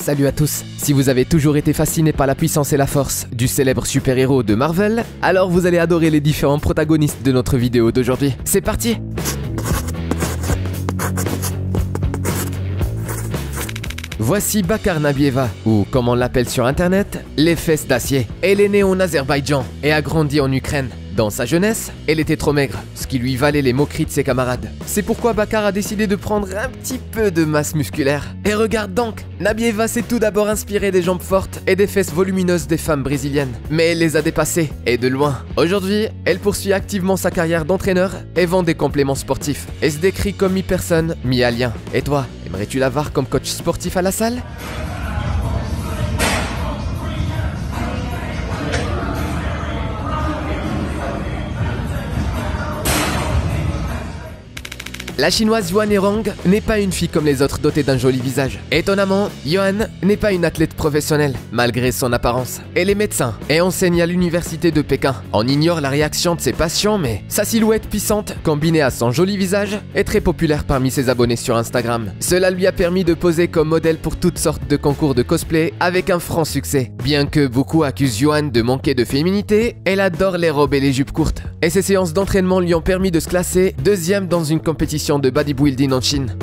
Salut à tous. Si vous avez toujours été fasciné par la puissance et la force du célèbre super-héros de Marvel, alors vous allez adorer les différents protagonistes de notre vidéo d'aujourd'hui. C'est parti! Voici Bacar Nabieva, ou comme on l'appelle sur internet, les fesses d'acier. Elle est née en Azerbaïdjan et a grandi en Ukraine. Dans sa jeunesse, elle était trop maigre, ce qui lui valait les moqueries de ses camarades. C'est pourquoi Bacar a décidé de prendre un petit peu de masse musculaire. Et regarde donc, Nabieva s'est tout d'abord inspirée des jambes fortes et des fesses volumineuses des femmes brésiliennes. Mais elle les a dépassées, et de loin. Aujourd'hui, elle poursuit activement sa carrière d'entraîneur et vend des compléments sportifs. Elle se décrit comme mi-personne, mi-alien. Et toi, aimerais-tu la voir comme coach sportif à la salle ? La chinoise Yuan Herong n'est pas une fille comme les autres dotée d'un joli visage. Étonnamment, Yuan n'est pas une athlète professionnelle, malgré son apparence. Elle est médecin et enseigne à l'université de Pékin. On ignore la réaction de ses patients, mais sa silhouette puissante, combinée à son joli visage, est très populaire parmi ses abonnés sur Instagram. Cela lui a permis de poser comme modèle pour toutes sortes de concours de cosplay avec un franc succès. Bien que beaucoup accusent Yuan de manquer de féminité, elle adore les robes et les jupes courtes. Et ses séances d'entraînement lui ont permis de se classer deuxième dans une compétition de bodybuilding en Chine.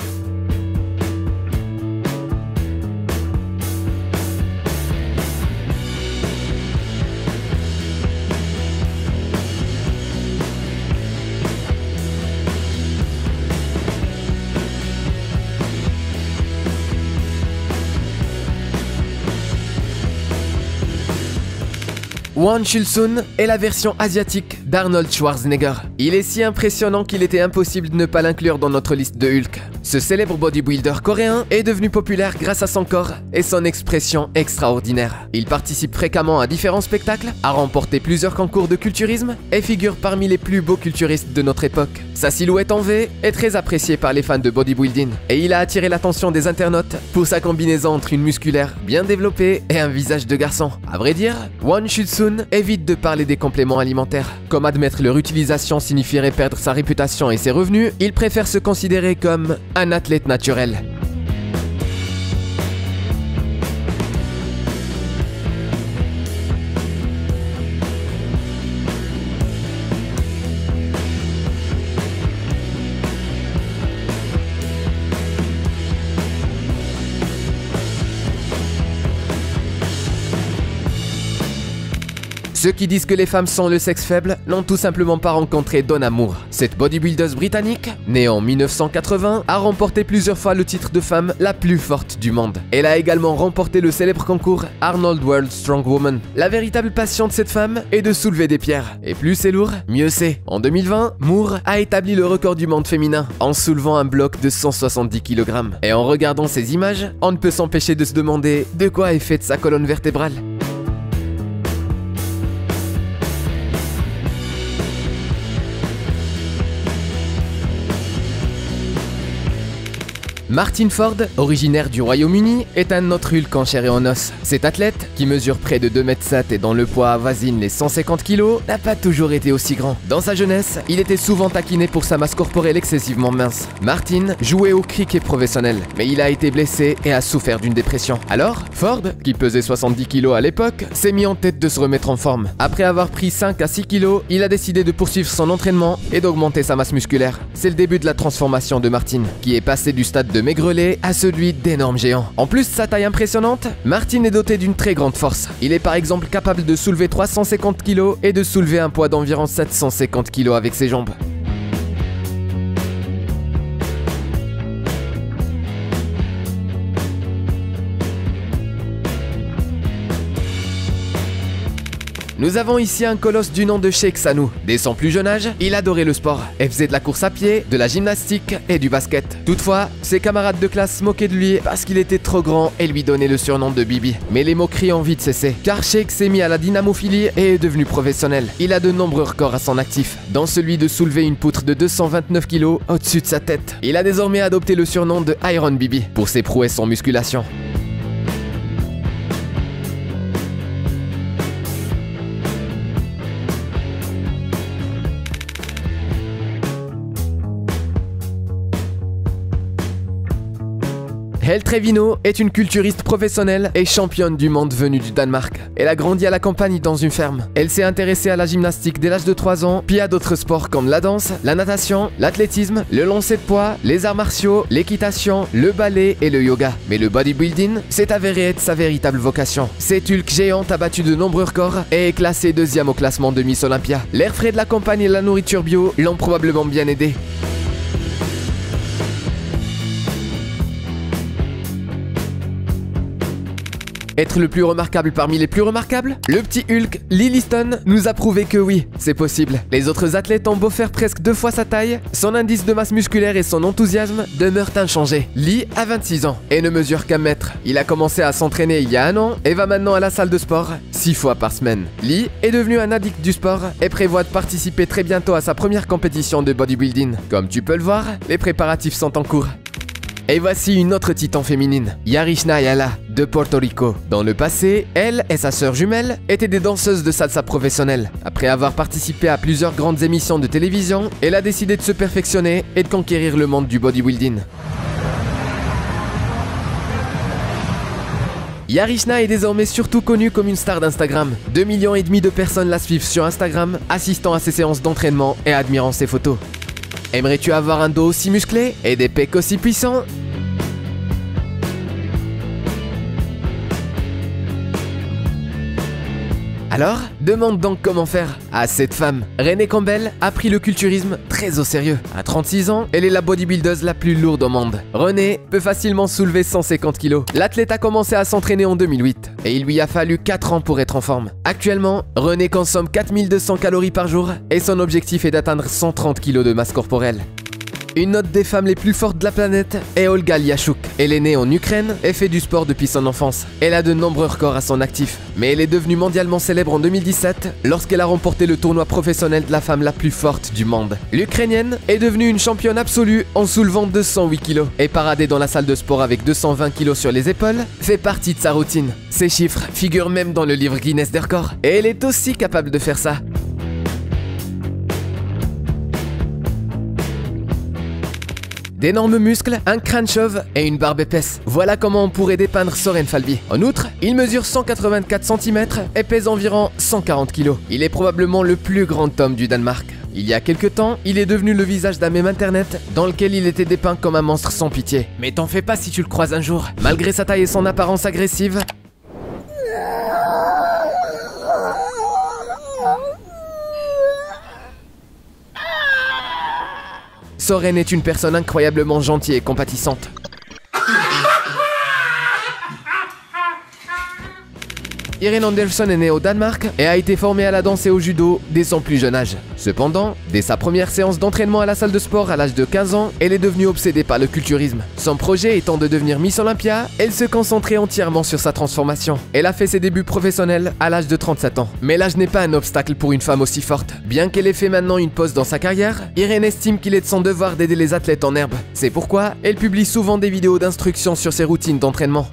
Won Chul-sun est la version asiatique d'Arnold Schwarzenegger. Il est si impressionnant qu'il était impossible de ne pas l'inclure dans notre liste de Hulk. Ce célèbre bodybuilder coréen est devenu populaire grâce à son corps et son expression extraordinaire. Il participe fréquemment à différents spectacles, a remporté plusieurs concours de culturisme et figure parmi les plus beaux culturistes de notre époque. Sa silhouette en V est très appréciée par les fans de bodybuilding et il a attiré l'attention des internautes pour sa combinaison entre une musculaire bien développée et un visage de garçon. À vrai dire, Won Chul-sun évite de parler des compléments alimentaires. Comme admettre leur utilisation signifierait perdre sa réputation et ses revenus, il préfère se considérer comme un athlète naturel. Ceux qui disent que les femmes sont le sexe faible n'ont tout simplement pas rencontré Donna Moore. Cette bodybuildeuse britannique, née en 1980, a remporté plusieurs fois le titre de femme la plus forte du monde. Elle a également remporté le célèbre concours Arnold World Strongwoman. La véritable passion de cette femme est de soulever des pierres. Et plus c'est lourd, mieux c'est. En 2020, Moore a établi le record du monde féminin en soulevant un bloc de 170 kg. Et en regardant ces images, on ne peut s'empêcher de se demander de quoi est faite sa colonne vertébrale. Martin Ford, originaire du Royaume-Uni, est un autre Hulk en chair et en os. Cet athlète, qui mesure près de 2,7 m et dont le poids avoisine les 150 kg, n'a pas toujours été aussi grand. Dans sa jeunesse, il était souvent taquiné pour sa masse corporelle excessivement mince. Martin jouait au cricket professionnel, mais il a été blessé et a souffert d'une dépression. Alors, Ford, qui pesait 70 kg à l'époque, s'est mis en tête de se remettre en forme. Après avoir pris 5 à 6 kg, il a décidé de poursuivre son entraînement et d'augmenter sa masse musculaire. C'est le début de la transformation de Martin, qui est passé du stade de maigrelet à celui d'énorme géant. En plus de sa taille impressionnante, Martin est doté d'une très grande force. Il est par exemple capable de soulever 350 kg et de soulever un poids d'environ 750 kg avec ses jambes. Nous avons ici un colosse du nom de Sheikh Sanou. Dès son plus jeune âge, il adorait le sport et faisait de la course à pied, de la gymnastique et du basket. Toutefois, ses camarades de classe se moquaient de lui parce qu'il était trop grand et lui donnaient le surnom de Bibi. Mais les moqueries ont vite cessé, car Sheikh s'est mis à la dynamophilie et est devenu professionnel. Il a de nombreux records à son actif, dont celui de soulever une poutre de 229 kg au-dessus de sa tête. Il a désormais adopté le surnom de Iron Bibi pour ses prouesses en musculation. Elle Trevino est une culturiste professionnelle et championne du monde venue du Danemark. Elle a grandi à la campagne dans une ferme. Elle s'est intéressée à la gymnastique dès l'âge de 3 ans, puis à d'autres sports comme la danse, la natation, l'athlétisme, le lancer de poids, les arts martiaux, l'équitation, le ballet et le yoga. Mais le bodybuilding s'est avéré être sa véritable vocation. Cette Hulk géante a battu de nombreux records et est classée 2e au classement de Miss Olympia. L'air frais de la campagne et la nourriture bio l'ont probablement bien aidé. Être le plus remarquable parmi les plus remarquables? Le petit Hulk, Lee Liston, nous a prouvé que oui, c'est possible. Les autres athlètes ont beau faire presque 2 fois sa taille, son indice de masse musculaire et son enthousiasme demeurent inchangés. Lee a 26 ans et ne mesure qu'un mètre. Il a commencé à s'entraîner il y a 1 an et va maintenant à la salle de sport 6 fois par semaine. Lee est devenu un addict du sport et prévoit de participer très bientôt à sa première compétition de bodybuilding. Comme tu peux le voir, les préparatifs sont en cours. Et voici une autre titan féminine, Yarishna Ayala, de Porto Rico. Dans le passé, elle et sa sœur jumelle étaient des danseuses de salsa professionnelles. Après avoir participé à plusieurs grandes émissions de télévision, elle a décidé de se perfectionner et de conquérir le monde du bodybuilding. Yarishna est désormais surtout connue comme une star d'Instagram. 2,5 millions de personnes la suivent sur Instagram, assistant à ses séances d'entraînement et admirant ses photos. Aimerais-tu avoir un dos aussi musclé et des pecs aussi puissants? Alors, demande donc comment faire à cette femme. Renée Campbell a pris le culturisme très au sérieux. À 36 ans, elle est la bodybuildeuse la plus lourde au monde. Renée peut facilement soulever 150 kg. L'athlète a commencé à s'entraîner en 2008 et il lui a fallu 4 ans pour être en forme. Actuellement, Renée consomme 4200 calories par jour et son objectif est d'atteindre 130 kg de masse corporelle. Une autre des femmes les plus fortes de la planète est Olga Liashuk. Elle est née en Ukraine et fait du sport depuis son enfance. Elle a de nombreux records à son actif, mais elle est devenue mondialement célèbre en 2017 lorsqu'elle a remporté le tournoi professionnel de la femme la plus forte du monde. L'Ukrainienne est devenue une championne absolue en soulevant 208 kg et parader dans la salle de sport avec 220 kg sur les épaules fait partie de sa routine. Ces chiffres figurent même dans le livre Guinness des records et elle est aussi capable de faire ça. D'énormes muscles, un crâne chauve et une barbe épaisse. Voilà comment on pourrait dépeindre Soren Falby. En outre, il mesure 184 cm et pèse environ 140 kg. Il est probablement le plus grand homme du Danemark. Il y a quelques temps, il est devenu le visage d'un mème internet dans lequel il était dépeint comme un monstre sans pitié. Mais t'en fais pas si tu le croises un jour. Malgré sa taille et son apparence agressive, Soren est une personne incroyablement gentille et compatissante. Irene Anderson est née au Danemark et a été formée à la danse et au judo dès son plus jeune âge. Cependant, dès sa première séance d'entraînement à la salle de sport à l'âge de 15 ans, elle est devenue obsédée par le culturisme. Son projet étant de devenir Miss Olympia, elle se concentrait entièrement sur sa transformation. Elle a fait ses débuts professionnels à l'âge de 37 ans. Mais l'âge n'est pas un obstacle pour une femme aussi forte. Bien qu'elle ait fait maintenant une pause dans sa carrière, Irene estime qu'il est de son devoir d'aider les athlètes en herbe. C'est pourquoi elle publie souvent des vidéos d'instruction sur ses routines d'entraînement.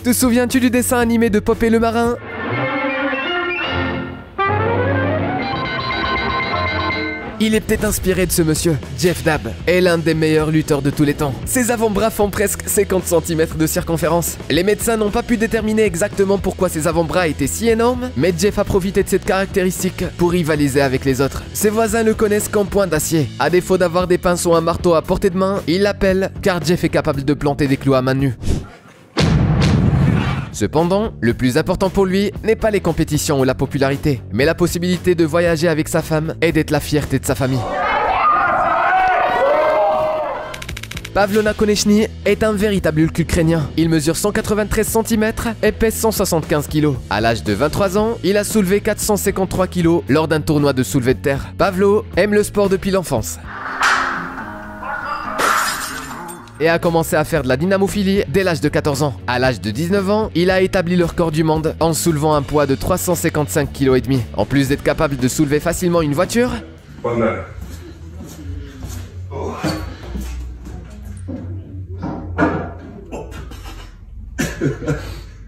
Te souviens-tu du dessin animé de Popeye le marin? Il est peut-être inspiré de ce monsieur. Jeff Dabb est l'un des meilleurs lutteurs de tous les temps. Ses avant-bras font presque 50 cm de circonférence. Les médecins n'ont pas pu déterminer exactement pourquoi ses avant-bras étaient si énormes, mais Jeff a profité de cette caractéristique pour rivaliser avec les autres. Ses voisins le connaissent qu'en point d'acier. À défaut d'avoir des pinces ou un marteau à portée de main, ils l'appellent car Jeff est capable de planter des clous à main nue. Cependant, le plus important pour lui n'est pas les compétitions ou la popularité, mais la possibilité de voyager avec sa femme et d'être la fierté de sa famille. Pavlona Konechny est un véritable Hulk ukrainien. Il mesure 193 cm et pèse 175 kg. À l'âge de 23 ans, il a soulevé 453 kg lors d'un tournoi de soulevé de terre. Pavlo aime le sport depuis l'enfance et a commencé à faire de la dynamophilie dès l'âge de 14 ans. À l'âge de 19 ans, il a établi le record du monde en soulevant un poids de 355,5 kg. En plus d'être capable de soulever facilement une voiture,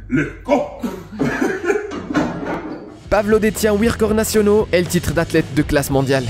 le con. Pavlo détient 8 records nationaux et le titre d'athlète de classe mondiale.